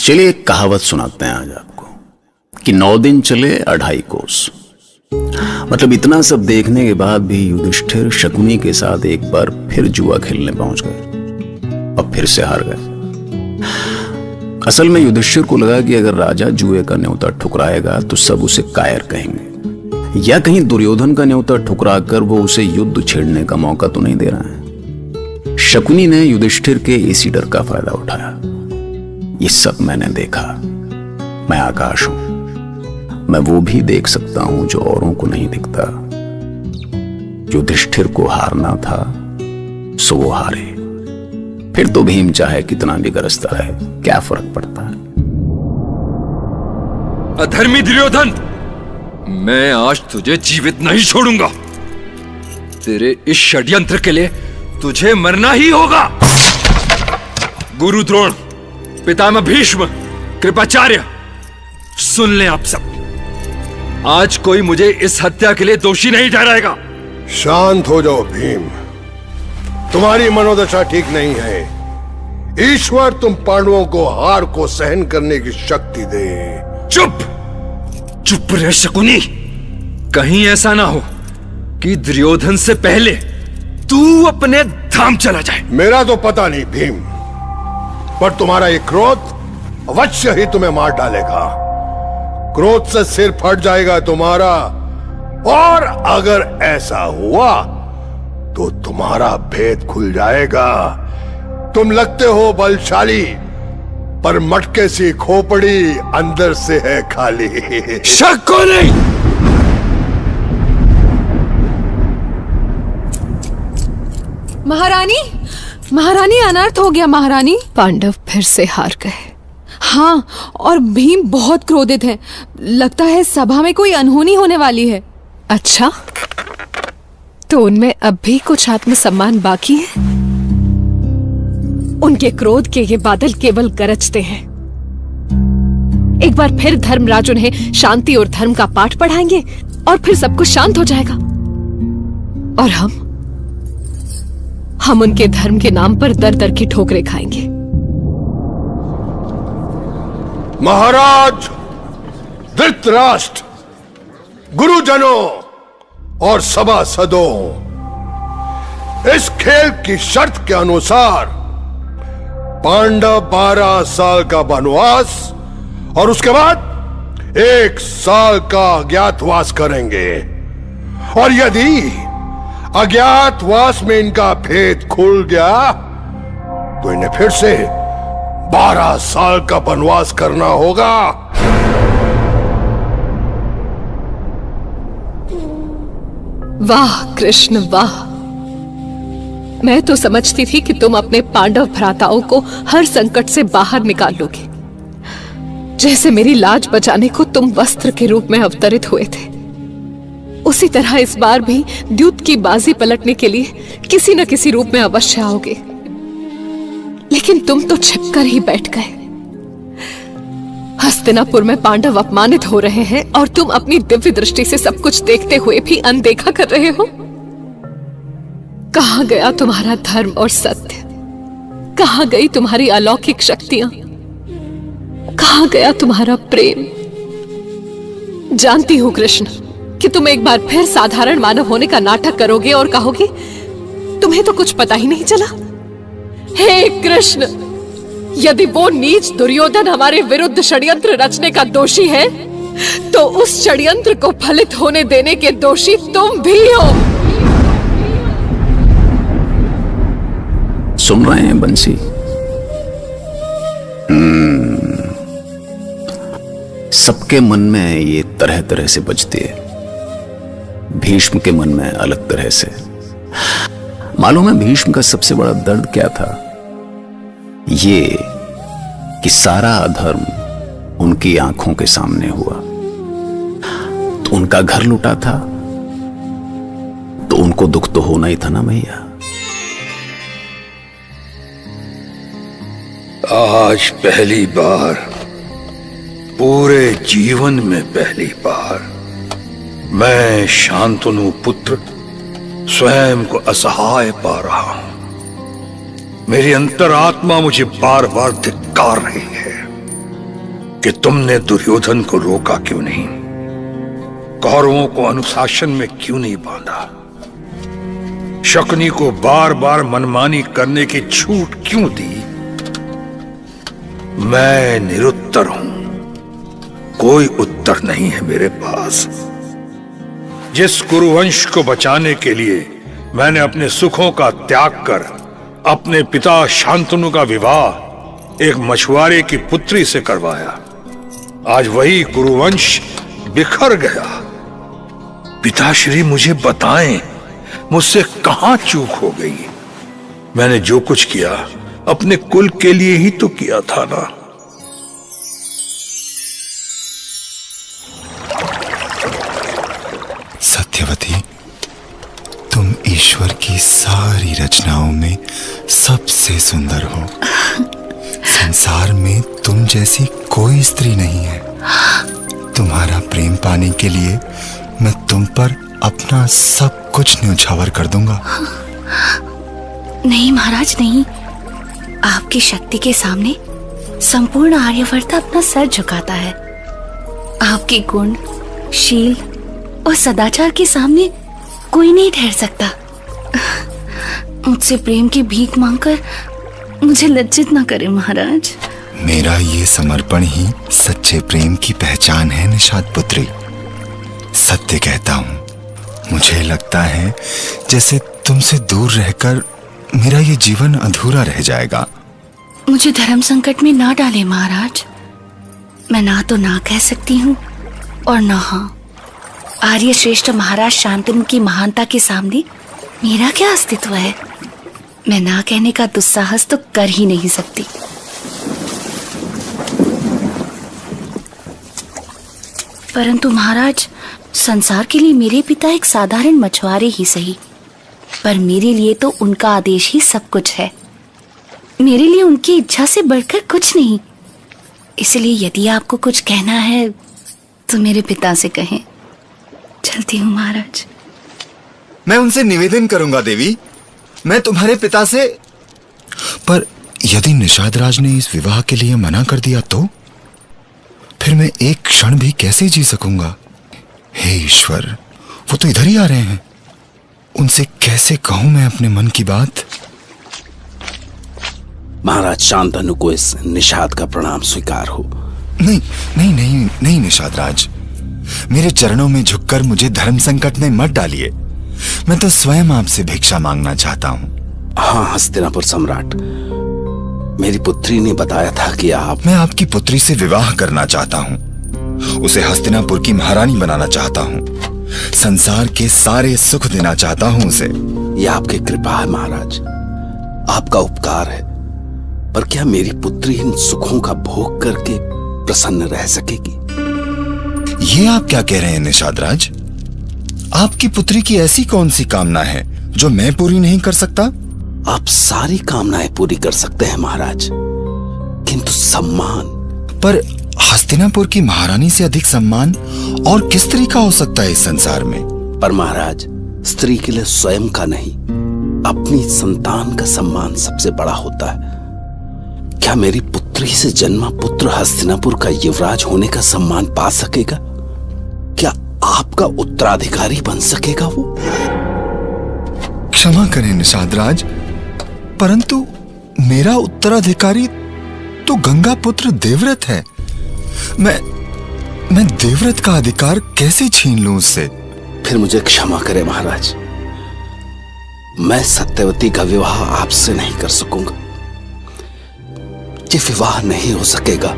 चलिए एक कहावत सुनाते हैं आज आपको कि 9 दिन चले 2.5 कोस। मतलब इतना सब देखने के बाद भी युधिष्ठिर शकुनी के साथ एक बार फिर जुआ खेलने पहुंच गए और फिर से हार गए। असल में युधिष्ठिर को लगा कि अगर राजा जुए का न्योता ठुकराएगा तो सब उसे कायर कहेंगे, या कहीं दुर्योधन का न्योता ठुकरा कर वो उसे युद्ध छेड़ने का मौका तो नहीं दे रहा है। शकुनी ने युधिष्ठिर के इसी डर का फायदा उठाया। ये सब मैंने देखा। मैं आकाश हूं, मैं वो भी देख सकता हूं जो औरों को नहीं दिखता। युधिष्ठिर को हारना था सो वो हारे। फिर तो भीम चाहे कितना भी गरजता रहे, क्या फर्क पड़ता है। अधर्मी दुर्योधन, मैं आज तुझे जीवित नहीं छोड़ूंगा। तेरे इस षड्यंत्र के लिए तुझे मरना ही होगा। गुरु द्रोण, पितामह भीष्म, कृपाचार्य, सुन ले आप सब। आज कोई मुझे इस हत्या के लिए दोषी नहीं ठहराएगा। शांत हो जाओ भीम, तुम्हारी मनोदशा ठीक नहीं है। ईश्वर तुम पांडवों को हार को सहन करने की शक्ति दे। चुप चुप रहे शकुनी। कहीं ऐसा ना हो कि दुर्योधन से पहले तू अपने धाम चला जाए। मेरा तो पता नहीं भीम, पर तुम्हारा ये क्रोध अवश्य ही तुम्हें मार डालेगा। क्रोध से सिर फट जाएगा तुम्हारा, और अगर ऐसा हुआ तो तुम्हारा भेद खुल जाएगा। तुम लगते हो बलशाली, पर मटके सी खोपड़ी अंदर से है खाली। शक को नहीं। महारानी, महारानी अनर्थ हो गया। महारानी, पांडव फिर से हार गए। हाँ, और भीम बहुत क्रोधित है। लगता है सभा में कोई अनहोनी होने वाली है। अच्छा, तो उनमें अब भी कुछ आत्मसम्मान बाकी है। उनके क्रोध के ये बादल केवल गरजते हैं। एक बार फिर धर्मराज उन्हें शांति और धर्म का पाठ पढ़ाएंगे और फिर सब कुछ शांत हो जाएगा। और हम उनके धर्म के नाम पर दर दर की ठोकरें खाएंगे। महाराज धृतराष्ट्र, गुरुजनों और सभासदों, इस खेल की शर्त के अनुसार पांडव 12 साल का वनवास और उसके बाद 1 साल का अज्ञातवास करेंगे। और यदि अज्ञातवास में इनका भेद खुल गया तो इन्हें फिर से 12 साल का वनवास करना होगा। वाह कृष्ण वाह! मैं तो समझती थी कि तुम अपने पांडव भ्राताओं को हर संकट से बाहर निकाल लोगे। जैसे मेरी लाज बचाने को तुम वस्त्र के रूप में अवतरित हुए थे, उसी तरह इस बार भी द्यूत की बाजी पलटने के लिए किसी न किसी रूप में अवश्य आओगे। लेकिन तुम तो छिपकर ही बैठ गए। हस्तिनापुर में पांडव अपमानित हो रहे हैं और तुम अपनी दिव्य दृष्टि से सब कुछ देखते हुए भी अनदेखा कर रहे हो। कहां गया तुम्हारा धर्म और सत्य? कहां गई तुम्हारी अलौकिक शक्तियां? कहां गया तुम्हारा प्रेम? जानती हूं कृष्ण कि तुम एक बार फिर साधारण मानव होने का नाटक करोगे और कहोगे तुम्हें तो कुछ पता ही नहीं चला। हे कृष्ण, यदि वो नीच दुर्योधन हमारे विरुद्ध षड्यंत्र रचने का दोषी है, तो उस षड्यंत्र को फलित होने देने के दोषी तुम भी हो। सुन रहे हैं बंसी? सबके मन में ये तरह तरह से बजती है। भीष्म के मन में अलग तरह से। मालूम है भीष्म का सबसे बड़ा दर्द क्या था? ये कि सारा अधर्म उनकी आंखों के सामने हुआ। तो उनका घर लूटा था, तो उनको दुख तो होना ही था ना भैया। आज पहली बार, पूरे जीवन में पहली बार, मैं शांतनु पुत्र स्वयं को असहाय पा रहा हूं। मेरी अंतरात्मा मुझे बार बार धिक्कार रही है। कि तुमने दुर्योधन को रोका क्यों नहीं, कौरवों को अनुशासन में क्यों नहीं बांधा, शकुनी को बार बार मनमानी करने की छूट क्यों दी। मैं निरुत्तर हूं, कोई उत्तर नहीं है मेरे पास। जिस कुरुवंश को बचाने के लिए मैंने अपने सुखों का त्याग कर अपने पिता शांतनु का विवाह एक मछुआरे की पुत्री से करवाया, आज वही कुरुवंश बिखर गया। पिताश्री मुझे बताएं, मुझसे कहां चूक हो गई। मैंने जो कुछ किया अपने कुल के लिए ही तो किया था ना। सत्यवती, तुम ईश्वर की सारी रचनाओं में सबसे सुंदर हो। संसार में तुम जैसी कोई स्त्री नहीं है। तुम्हारा प्रेम पाने के लिए मैं तुम पर अपना सब कुछ न्यौछावर कर दूंगा। नहीं महाराज नहीं, आपकी शक्ति के सामने संपूर्ण आर्यवर्त अपना सर झुकाता है। आपके गुण, शील और सदाचार के सामने कोई नहीं ठहर सकता। मुझसे प्रेम की भीख मांगकर मुझे लज्जित ना करें महाराज। मेरा ये समर्पण ही सच्चे प्रेम की पहचान है निषाद पुत्री। सत्य कहता हूँ, मुझे लगता है जैसे तुमसे दूर रहकर मेरा ये जीवन अधूरा रह जाएगा। मुझे धर्म संकट में ना डाले महाराज। मैं ना तो ना कह सकती हूँ और ना हाँ। आर्य श्रेष्ठ महाराज शांतनु की महानता के सामने मेरा क्या अस्तित्व है। मैं ना कहने का दुस्साहस तो कर ही नहीं सकती। परंतु महाराज, संसार के लिए मेरे पिता एक साधारण मछुआरे ही सही, पर मेरे लिए तो उनका आदेश ही सब कुछ है। मेरे लिए उनकी इच्छा से बढ़कर कुछ नहीं। इसलिए यदि आपको कुछ कहना है तो मेरे पिता से कहें। चलती हूँ महाराज। मैं उनसे निवेदन करूंगा देवी, मैं तुम्हारे पिता से। पर यदि निषाद राज ने इस विवाह के लिए मना कर दिया तो फिर मैं एक क्षण भी कैसे जी सकूंगा। हे ईश्वर, वो तो इधर ही आ रहे हैं। उनसे कैसे कहूं मैं अपने मन की बात। महाराज शांतनु को इस निषाद का प्रणाम स्वीकार हो। नहीं नहीं नहीं नहीं निषाद राज, मेरे चरणों में झुककर मुझे धर्म संकट में मत डालिए। मैं तो स्वयं आपसे भिक्षा मांगना चाहता हूँ। हाँ हस्तिनापुर सम्राट, मेरी पुत्री ने बताया था कि मैं आपकी पुत्री से विवाह करना चाहता हूँ। उसे हस्तिनापुर की महारानी बनाना चाहता हूँ। संसार के सारे सुख देना चाहता हूँ उसे। यह आपकी कृपा है महाराज, आपका उपकार है। पर क्या मेरी पुत्री इन सुखों का भोग करके प्रसन्न रह सकेगी? ये आप क्या कह रहे हैं निषाद राज? आपकी पुत्री की ऐसी कौन सी कामना है जो मैं पूरी नहीं कर सकता? आप सारी कामनाएं पूरी कर सकते हैं महाराज, किंतु सम्मान। पर हस्तिनापुर की महारानी से अधिक सम्मान और किस स्त्री का हो सकता है इस संसार में? पर महाराज, स्त्री के लिए स्वयं का नहीं, अपनी संतान का सम्मान सबसे बड़ा होता है। क्या मेरी पुत्री से जन्मा पुत्र हस्तिनापुर का युवराज होने का सम्मान पा सकेगा? क्या आपका उत्तराधिकारी बन सकेगा वो? क्षमा करें निषाद राज, परंतु मेरा उत्तराधिकारी तो गंगा पुत्र देवव्रत है। मैं देवव्रत का अधिकार कैसे छीन लूं उससे? फिर मुझे क्षमा करें महाराज, मैं सत्यवती का विवाह आपसे नहीं कर सकूंगा। ये विवाह नहीं हो सकेगा।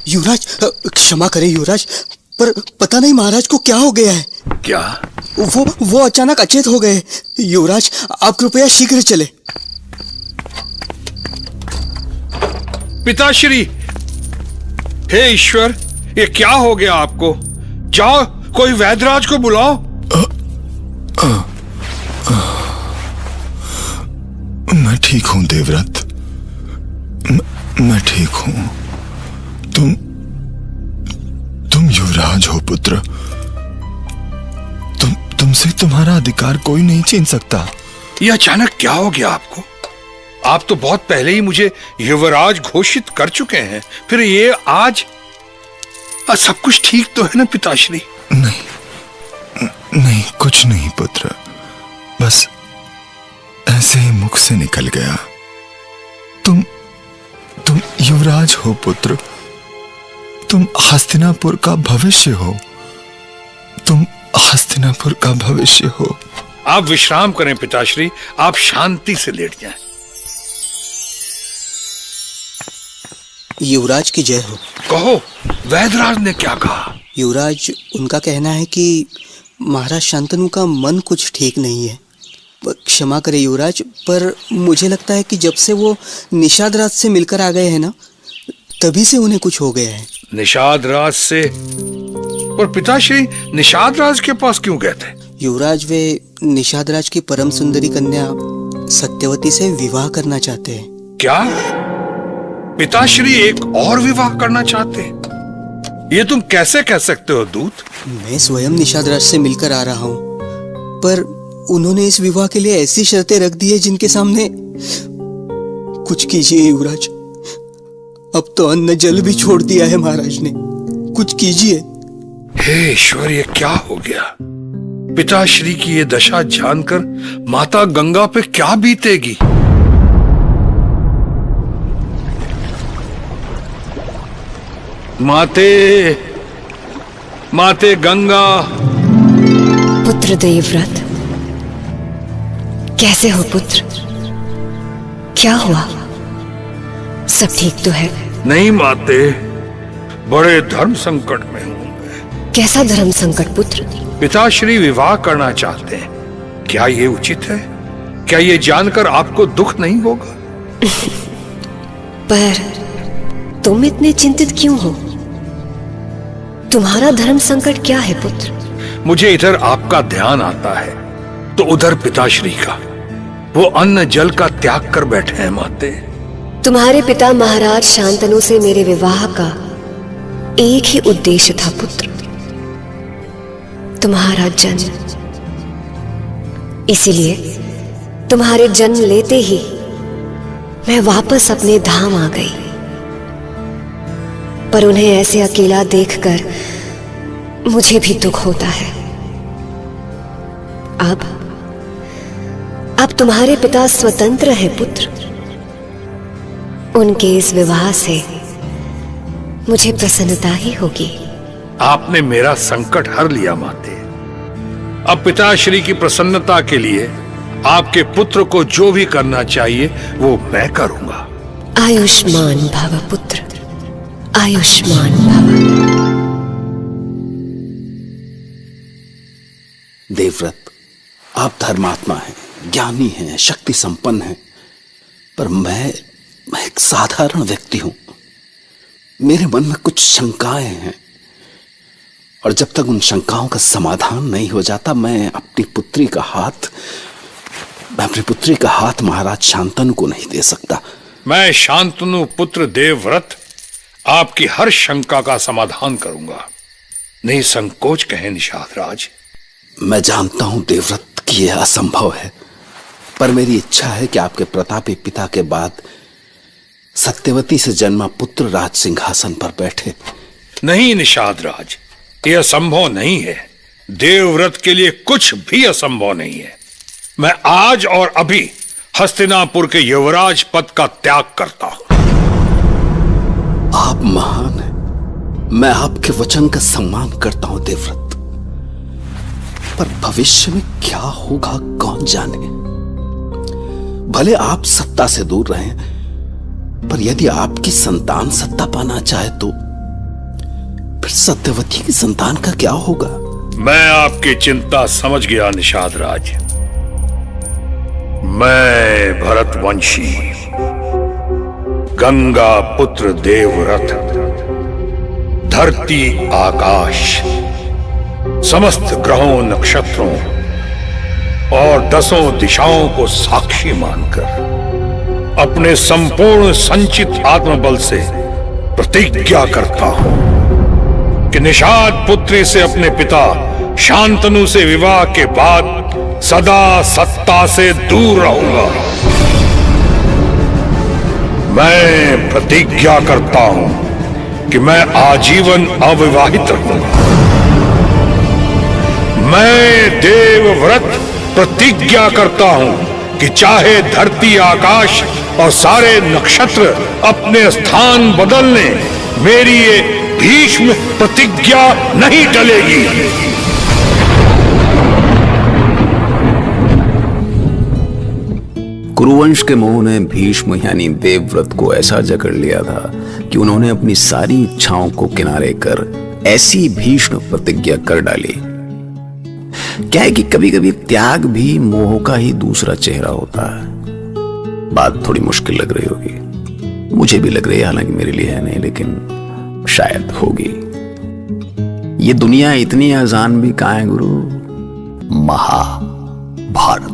युवराज, क्षमा करें युवराज, पर पता नहीं महाराज को क्या हो गया है। क्या? वो अचानक अचेत हो गए। युवराज, आप कृपया शीघ्र चले। पिताश्री, हे ईश्वर, ये क्या हो गया आपको? जाओ, कोई वैद्यराज को बुलाओ। मैं ठीक हूं देवव्रत, मैं ठीक हूं। तुम युवराज हो पुत्र। तुमसे तुम्हारा अधिकार कोई नहीं छीन सकता। ये अचानक क्या हो गया आपको? आप तो बहुत पहले ही मुझे युवराज घोषित कर चुके हैं, फिर ये आज सब कुछ ठीक तो है ना पिताश्री? नहीं, कुछ नहीं पुत्र, बस ऐसे ही मुख से निकल गया। तुम युवराज हो पुत्र, तुम हस्तिनापुर का भविष्य हो, तुम हस्तिनापुर का भविष्य हो। आप विश्राम करें पिताश्री, आप शांति से लेट जाएं। युवराज की जय हो। कहो, वैदराज ने क्या कहा? युवराज, उनका कहना है कि महाराज शांतनु का मन कुछ ठीक नहीं है। क्षमा करें युवराज, पर मुझे लगता है कि जब से वो निषाद राज से मिलकर आ गए हैं ना, तभी से उन्हें कुछ हो गया है। निषाद राज से? और पिताश्री निषाद राज के पास क्यों गए थे? युवराज, वे निषाद राज की परम सुंदरी कन्या सत्यवती से विवाह करना चाहते हैं। क्या पिताश्री एक और विवाह करना चाहते हैं? ये तुम कैसे कह सकते हो दूत? मैं स्वयं निषाद राज से मिलकर आ रहा हूँ, पर उन्होंने इस विवाह के लिए ऐसी शर्तें रख दी है जिनके सामने कुछ कीजिए युवराज। अब तो अन्न जल भी छोड़ दिया है महाराज ने, कुछ कीजिए। हे ईश्वर, ये क्या हो गया? पिताश्री की ये दशा जानकर माता गंगा पे क्या बीतेगी? माते गंगा। पुत्र देवव्रत, कैसे हो पुत्र? क्या हुआ? सब ठीक तो है? नहीं माते, बड़े धर्म संकट में हूं। कैसा धर्म संकट पुत्र? पिताश्री विवाह करना चाहते हैं, क्या ये उचित है? क्या ये जानकर आपको दुख नहीं होगा? पर तुम इतने चिंतित क्यों हो? तुम्हारा धर्म संकट क्या है पुत्र? मुझे इधर आपका ध्यान आता है तो उधर पिताश्री का। वो अन्न जल का त्याग कर बैठे हैं माते। तुम्हारे पिता महाराज शांतनु से मेरे विवाह का एक ही उद्देश्य था पुत्र, तुम्हारा जन्म। इसीलिए तुम्हारे जन्म लेते ही मैं वापस अपने धाम आ गई। पर उन्हें ऐसे अकेला देखकर मुझे भी दुख होता है। अब तुम्हारे पिता स्वतंत्र हैं पुत्र। उनके इस विवाह से मुझे प्रसन्नता ही होगी। आपने मेरा संकट हर लिया माते। अब पिताश्री की प्रसन्नता के लिए आपके पुत्र को जो भी करना चाहिए वो मैं करूंगा। आयुष्मान भव पुत्र, आयुष्मान भव। देवव्रत, आप धर्मात्मा हैं, ज्ञानी हैं, शक्ति संपन्न हैं, पर मैं एक साधारण व्यक्ति हूं। मेरे मन में कुछ शंकाएं हैं, और जब तक उन शंकाओं का समाधान नहीं हो जाता मैं अपनी पुत्री का हाथ महाराज शांतनु को नहीं दे सकता। मैं शांतनु पुत्र देवव्रत आपकी हर शंका का समाधान करूंगा। नहीं संकोच कहें निषाद राज। मैं जानता हूं देवव्रत कि यह असंभव है, पर मेरी इच्छा है कि आपके प्रतापी पिता के बाद सत्यवती से जन्मा पुत्र राज सिंहासन पर बैठे। नहीं निषाद राज, यह असंभव नहीं है। देवव्रत के लिए कुछ भी असंभव नहीं है। मैं आज और अभी हस्तिनापुर के युवराज पद का त्याग करता हूं। आप महान हैं, मैं आपके वचन का सम्मान करता हूं देवव्रत, पर भविष्य में क्या होगा कौन जाने। भले आप सत्ता से दूर रहें, पर यदि आपकी संतान सत्ता पाना चाहे तो फिर सत्यवती की संतान का क्या होगा? मैं आपकी चिंता समझ गया निषाद राज। मैं भरतवंशी गंगा पुत्र देवव्रत धरती आकाश समस्त ग्रहों नक्षत्रों और 10 दिशाओं को साक्षी मानकर अपने संपूर्ण संचित आत्मबल से प्रतिज्ञा करता हूं कि निषाद पुत्री से अपने पिता शांतनु से विवाह के बाद सदा सत्ता से दूर रहूंगा। मैं प्रतिज्ञा करता हूं कि मैं आजीवन अविवाहित रहूंगा। मैं देवव्रत प्रतिज्ञा करता हूं कि चाहे धरती आकाश और सारे नक्षत्र अपने स्थान बदल लें, मेरी ये भीष्म प्रतिज्ञा नहीं टलेगी। कुरुवंश के मोह ने भीष्म यानी देवव्रत को ऐसा जकड़ लिया था कि उन्होंने अपनी सारी इच्छाओं को किनारे कर ऐसी भीष्म प्रतिज्ञा कर डाली। क्या है कि कभी कभी त्याग भी मोह का ही दूसरा चेहरा होता है। बात थोड़ी मुश्किल लग रही होगी, मुझे भी लग रही है, हालांकि मेरे लिए है नहीं, लेकिन शायद होगी। ये दुनिया इतनी आसान भी कहाँ है गुरु? महाभारत।